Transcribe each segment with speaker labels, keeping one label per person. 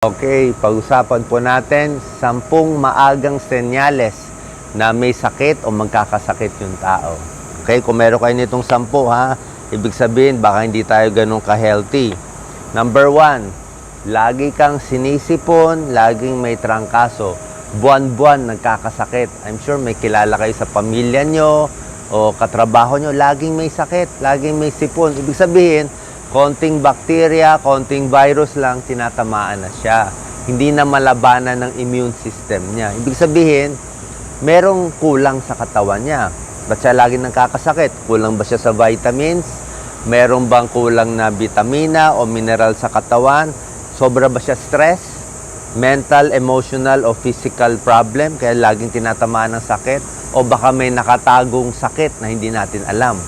Speaker 1: Okay, pag-usapan po natin 10 maagang senyales na may sakit o magkakasakit yung tao. Okay, kung meron kayo nitong 10 ha, ibig sabihin baka hindi tayo ganun ka-healthy. Number 1, lagi kang sinisipon, laging may trangkaso. Buwan-buwan nagkakasakit. I'm sure may kilala kayo sa pamilya nyo o katrabaho nyo, laging may sakit, laging may sipon. Ibig sabihin, konting bacteria, konting virus lang, tinatamaan na siya. Hindi na malabanan ng immune system niya. Ibig sabihin, merong kulang sa katawan niya. Ba't siya laging nagkakasakit? Kulang ba siya sa vitamins? Meron bang kulang na vitamina o mineral sa katawan? Sobra ba siya stress? Mental, emotional o physical problem? Kaya laging tinatamaan ng sakit? O baka may nakatagong sakit na hindi natin alam?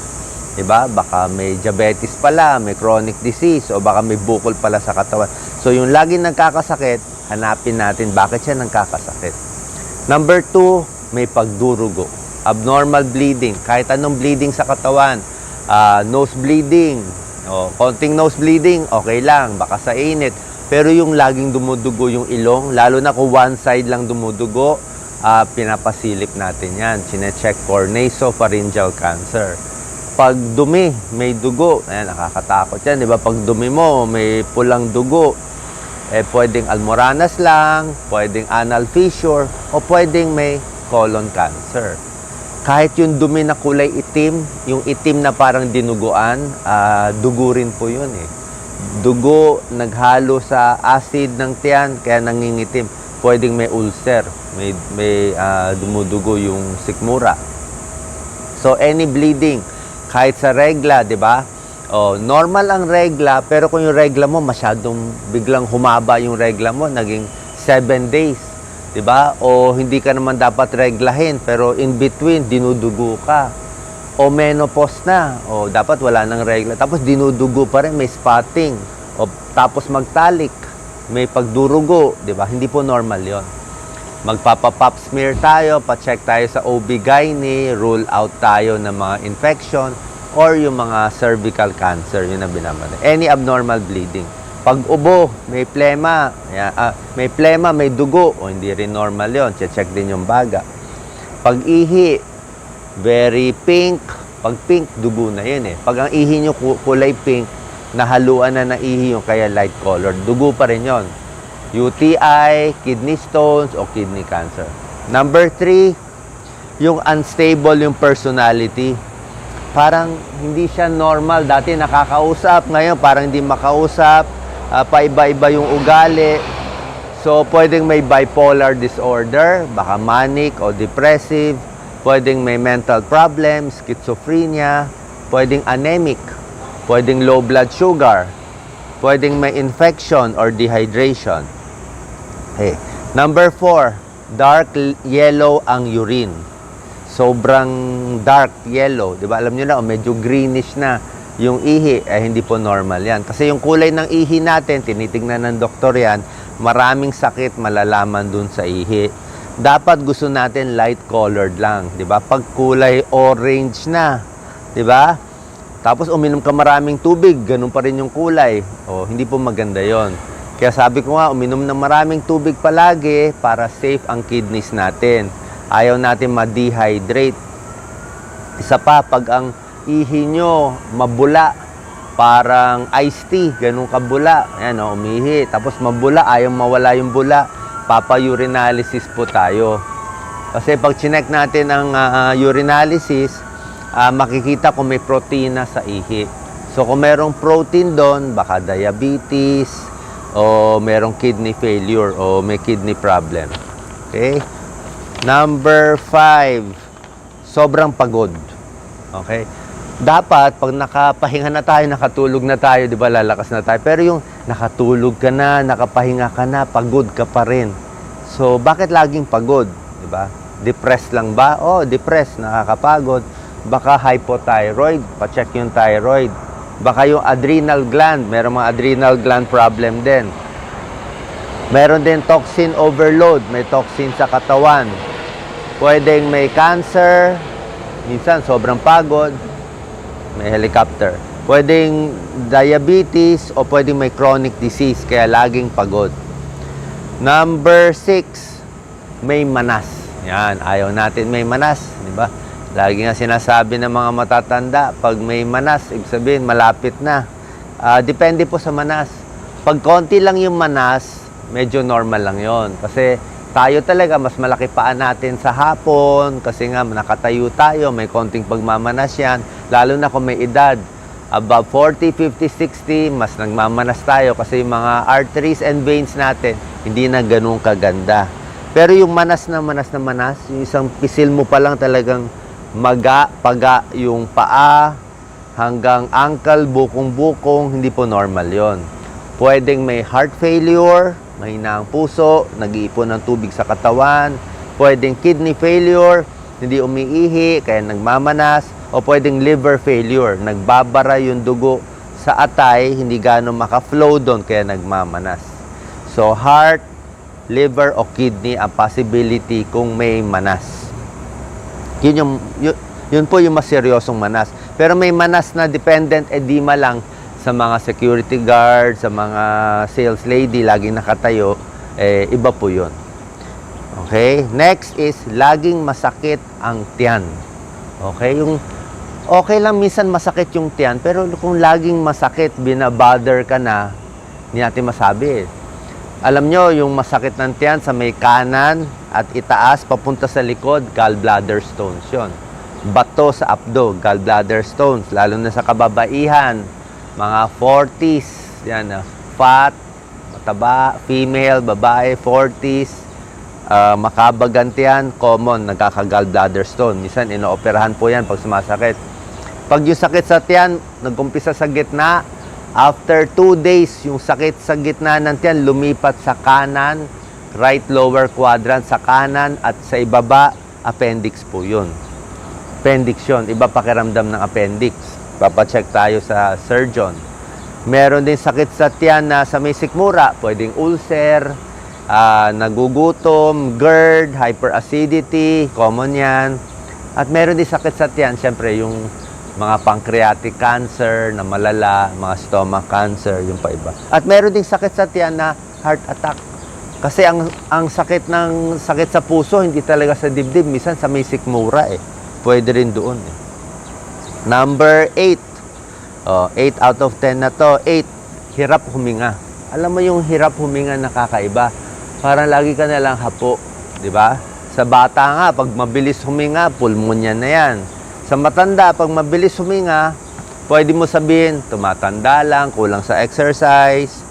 Speaker 1: Diba? Baka may diabetes pala, may chronic disease, o baka may bukol pala sa katawan. So, yung laging nagkakasakit, hanapin natin bakit siya nagkakasakit. Number 2, may pagdurugo. Abnormal bleeding. Kahit anong bleeding sa katawan. Nose bleeding. Konting nose bleeding, okay lang. Baka sa init. Pero yung laging dumudugo yung ilong, lalo na kung one side lang dumudugo, pinapasilip natin yan. Chine-check for nasopharyngeal cancer. Pag dumi, may dugo, ayan, nakakatakot yan, di ba? Pag dumi mo, may pulang dugo, pwedeng almoranas lang, pwedeng anal fissure, o pwedeng may colon cancer. Kahit yung dumi na kulay itim, yung itim na parang dinuguan, dugo rin po yun eh. Dugo, naghalo sa acid ng tiyan, kaya nangingitim. Pwedeng may ulcer, may dumudugo yung sikmura. So, any bleeding, kahit sa regla, di ba? Normal ang regla, pero kung yung regla mo masyadong biglang humaba yung regla mo, naging 7 days, di ba? O hindi ka naman dapat reglahin, pero in between, dinudugo ka. O menopause na, o dapat wala nang regla. Tapos dinudugo pa rin, may spotting. O tapos magtalik, may pagdurugo, di ba? Hindi po normal yon. Magpapa-pap smear tayo, pa-check tayo sa OB-GYN, rule out tayo ng mga infection or yung mga cervical cancer, yun ang binabanggit. Any abnormal bleeding. Pag ubo, may plema, may dugo, o hindi rin normal yun, check din yung baga. Pag ihi, very pink, pag pink, dugo na yun eh. Pag ang ihi nyo kulay pink, nahaluan na ng ihi yung kaya light colored, dugo pa rin yun. UTI, kidney stones, o kidney cancer. Number 3, yung unstable yung personality. Parang hindi siya normal. Dati nakakausap, ngayon parang hindi makausap. Paiba-iba yung ugali. So, pwedeng may bipolar disorder, baka manic o depressive. Pwedeng may mental problems, schizophrenia. Pwedeng anemic. Pwedeng low blood sugar. Pwedeng may infection or dehydration. Okay. Number 4, dark yellow ang urine. Sobrang dark yellow. Di ba? Alam nyo na, medyo greenish na yung ihi. Hindi po normal yan. Kasi yung kulay ng ihi natin, tinitignan ng doktor yan, maraming sakit malalaman dun sa ihi. Dapat gusto natin light colored lang. Di ba? Pag kulay orange na, di ba? Tapos uminom ka maraming tubig, ganun pa rin yung kulay. Hindi po maganda yon. Kaya sabi ko nga, uminom ng maraming tubig palagi para safe ang kidneys natin. Ayaw natin ma-dehydrate. Isa pa, pag ang ihi nyo mabula, parang iced tea, ganun kabula. Ayan, umihi. Tapos mabula, ayaw mawala yung bula. Papa-urinalysis po tayo. Kasi pag chinek natin ang urinalysis, makikita kung may protina sa ihi. So, kung merong protein doon, baka diabetes, o merong kidney failure, o may kidney problem. Okay? Number 5, sobrang pagod. Okay? Dapat, pag nakapahinga na tayo, nakatulog na tayo, di ba, lalakas na tayo. Pero yung nakatulog ka na, nakapahinga ka na, pagod ka pa rin. So, bakit laging pagod? Di ba? Depressed lang ba? Depressed, nakakapagod. Baka hypothyroid, pa-check yung thyroid. Baka yung adrenal gland, meron mga adrenal gland problem din. Meron din toxin overload, may toxin sa katawan. Pwedeng may cancer, minsan sobrang pagod, may helicopter. Pwedeng diabetes o pwedeng may chronic disease, kaya laging pagod. Number 6, may manas. Yan, ayaw natin may manas, di ba? Lagi nga sinasabi ng mga matatanda, pag may manas, ibig sabihin malapit na. Depende po sa manas. Pag konti lang yung manas, medyo normal lang yon. Kasi tayo talaga, mas malaki paan natin sa hapon, kasi nga nakatayo tayo, may konting pagmamanas yan, lalo na kung may edad. Above 40, 50, 60, mas nagmamanas tayo kasi yung mga arteries and veins natin, hindi na ganun kaganda. Pero yung manas na manas, yung isang pisil mo pa lang talagang paga yung paa, hanggang ankle, bukong-bukong, hindi po normal yon. Pwedeng may heart failure, mahina ang puso, nag-iipon ng tubig sa katawan. Pwedeng kidney failure, hindi umiihi, kaya nagmamanas. O pwedeng liver failure, nagbabara yung dugo sa atay, hindi gano'ng maka-flow doon, kaya nagmamanas. So, heart, liver o kidney ang possibility kung may manas. Yun po yung mas seryosong manas. Pero may manas na dependent edema lang sa mga security guard, sa mga sales lady, laging nakatayo, iba po yun. Okay? Next is, laging masakit ang tiyan. Okay? Okay lang minsan masakit yung tiyan, pero kung laging masakit, binabother ka na, hindi natin masabi. Alam nyo, yung masakit ng tiyan sa may kanan at itaas, papunta sa likod, gallbladder stones yon. Bato sa abdo, gallbladder stones, lalo na sa kababaihan, mga 40s, yan, fat, mataba, female, babae, 40s, makabagantian, common, nagkaka-gallbladder stone. Minsan, inooperahan po yan pag sumasakit. Pag yung sakit sa tiyan, nag-umpisa sa gitna, after 2 days, yung sakit sa gitna ng tiyan, lumipat sa kanan, right lower quadrant sa kanan, at sa ibaba, appendix po yun. Appendix yun, iba pakiramdam ng appendix. Papacheck tayo sa surgeon. Meron din sakit sa tiyan na sa may sikmura, pwedeng ulcer, nagugutom, GERD, hyperacidity, common yan. At meron din sakit sa tiyan, syempre yung mga pancreatic cancer na malala, mga stomach cancer, yung pa iba. At meron ding sakit sa tiyan na heart attack. Kasi ang sakit sa puso, hindi talaga sa dibdib, minsan sa may sikmura Pwede rin doon Number 8. 8 out of 10 na to. 8, hirap huminga. Alam mo yung hirap huminga nakakaiba. Parang lagi ka na lang hapo, di ba? Sa bata nga, pag mabilis huminga, pulmonya na yan. Sa matanda, pag mabilis huminga, pwede mo sabihin, tumatanda lang, kulang sa exercise,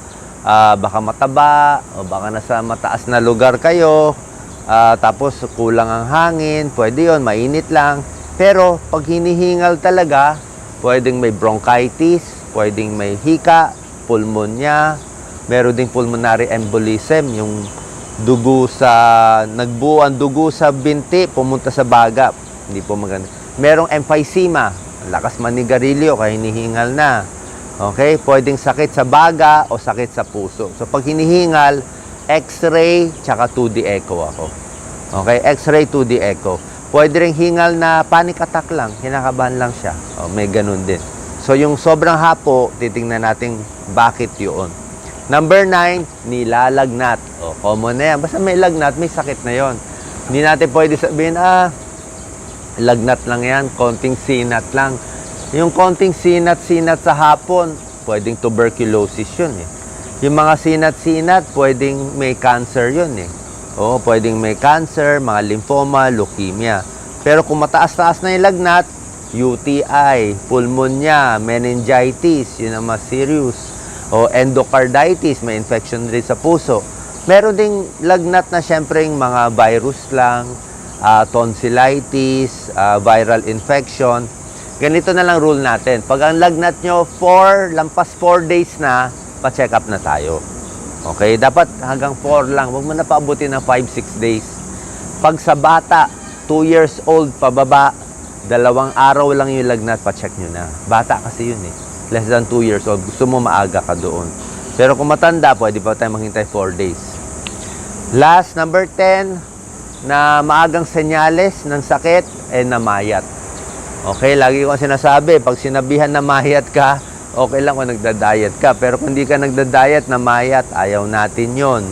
Speaker 1: baka mataba, o baka nasa mataas na lugar kayo, tapos kulang ang hangin, pwede yon, mainit lang. Pero pag hinihingal talaga, pwedeng may bronchitis, pwedeng may hika, pulmonya, meron ding pulmonary embolism, yung dugo nagbuo ang dugo sa binti, pumunta sa baga, hindi po maganda. Merong emphysema, lakas manigarilyo, kaya hinihingal na. Okay? Pwedeng sakit sa baga o sakit sa puso. So, pag hinihingal, X-ray, tsaka 2D echo ako. Okay? X-ray, 2D echo. Pwede rin hingal na panic attack lang, kinakabahan lang siya. May ganun din. So, yung sobrang hapo, titingnan natin bakit yun. Number 9, nilalagnat. Common na yan. Basta may lagnat, may sakit na yon. Hindi natin pwede sabihin, lagnat lang yan, konting sinat lang. Yung konting sinat-sinat sa hapon, pwedeng tuberculosis yun Yung mga sinat-sinat, pwedeng may cancer yun pwedeng may cancer, mga lymphoma, leukemia. Pero kung mataas-taas na yung lagnat, UTI, pulmonya, meningitis, yun ang mas serious. O endocarditis, may infection rin sa puso. Meron ding lagnat na syempre yung mga virus lang, tonsillitis, viral infection. Ganito na lang rule natin. Pag ang lagnat nyo, lampas 4 days na, pa-check up na tayo. Okay? Dapat hanggang 4 lang. Huwag mo na paabutin ng 5-6 days. Pag sa bata, 2 years old pababa, 2 araw lang yung lagnat, pa-check nyo na. Bata kasi yun Less than 2 years old. Gusto mo maaga ka doon. Pero kung matanda, pwede pa tayo maghintay 4 days. Last, number 10, na maagang senyales ng sakit, namayat. Okay, lagi ko sinasabi, pag sinabihan na mayat ka, okay lang kung nagda-diet ka. Pero kung hindi ka nagda-diet na mayat, ayaw natin yon.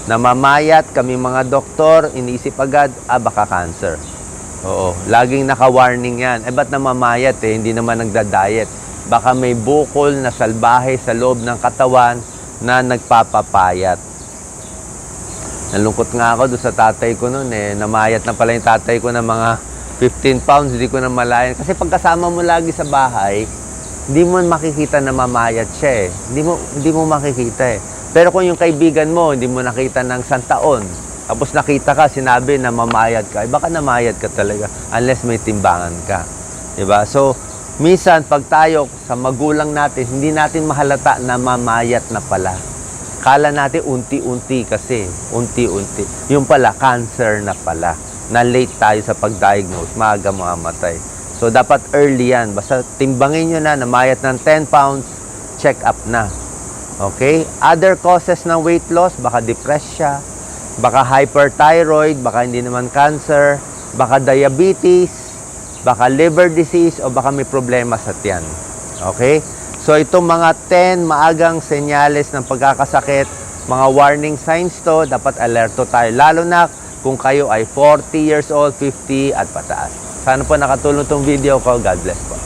Speaker 1: Namamayat, kami mga doktor, iniisip agad, baka cancer. Oo, laging naka-warning yan. Ba't namamayat Hindi naman nagda-diet. Baka may bukol na salbahe sa loob ng katawan na nagpapapayat. Nalungkot nga ako doon sa tatay ko noon Namayat na pala yung tatay ko ng mga 15 pounds, hindi ko na malayan. Kasi pagkasama mo lagi sa bahay, hindi mo makikita na mamayat siya Hindi mo makikita Pero kung yung kaibigan mo, hindi mo nakita ng 1 taon, tapos nakita ka, sinabi na mamayat ka, baka namayat ka talaga unless may timbangan ka. Diba? So, minsan, pag tayo sa magulang natin, hindi natin mahalata na mamayat na pala. Kala natin unti-unti kasi, unti-unti. Yung pala, cancer na pala. Na late tayo sa pag-diagnose, maaga mamamatay. So, dapat early yan. Basta timbangin nyo na, namayat ng 10 pounds, check up na. Okay? Other causes ng weight loss, baka depressed siya, baka hyperthyroid, baka hindi naman cancer, baka diabetes, baka liver disease, o baka may problema sa tiyan. Okay? So, itong mga 10 maagang senyales ng pagkakasakit, mga warning signs to, dapat alerto tayo. Lalo na kung kayo ay 40 years old, 50 at pataas. Sana po nakatulong itong video ko. God bless po.